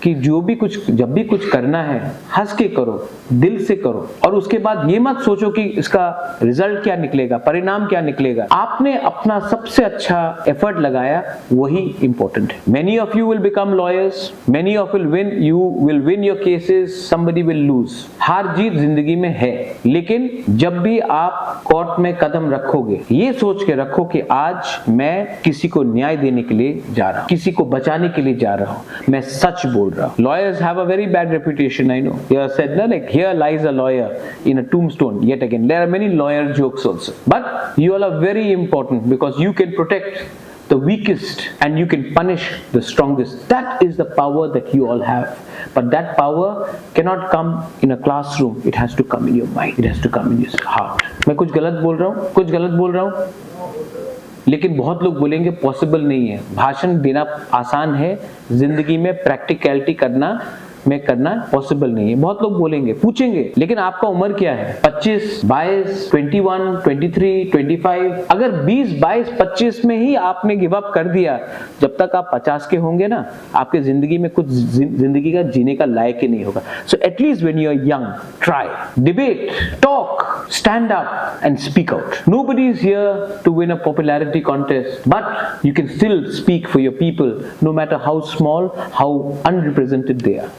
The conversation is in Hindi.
कि जब भी कुछ करना है हंस के करो, दिल से करो, और उसके बाद ये मत सोचो कि इसका रिजल्ट क्या निकलेगा, परिणाम क्या निकलेगा। आपने अपना सबसे अच्छा एफर्ट लगाया, वही इंपॉर्टेंट है। Many of you will become lawyers, many of you will win your cases, somebody will lose. हार जीत जिंदगी में है, लेकिन जब भी आप कोर्ट में कदम रखोगे, ये सोच के रखो कि आज मैं किसी को न्याय देने के लिए जा रहा हूं, किसी को बचाने के लिए जा रहा हूं, मैं सच बोल रहा हूं। Lawyers have a very bad reputation, I know. They are said, like, here lies a lawyer in a tombstone. Yet again, there are many lawyer jokes also. But you all are very important because you can protect the weakest and you can punish the strongest. That is the power that you all have. But that power cannot come in a classroom. It has to come in your mind. It has to come in your heart. मैं कुछ गलत बोल रहा हूँ, लेकिन बहुत लोग बोलेंगे पॉसिबल नहीं है। भाषण देना आसान है, जिंदगी में प्रैक्टिकलिटी करना पॉसिबल नहीं है। बहुत लोग बोलेंगे, पूछेंगे, लेकिन आपका उम्र क्या है? 25, 22, 21, 23, 25। अगर 20, 22, 25 में ही आपने गिव अप कर दिया, जब तक आप 50 के होंगे ना, आपके जिंदगी में कुछ जिंदगी का जीने का लायक ही नहीं होगा। So at least when you are young, try, debate, talk, stand up and speak out. Nobody is here to win a popularity contest, but you can still speak for your people, no matter how small, how unrepresented they are.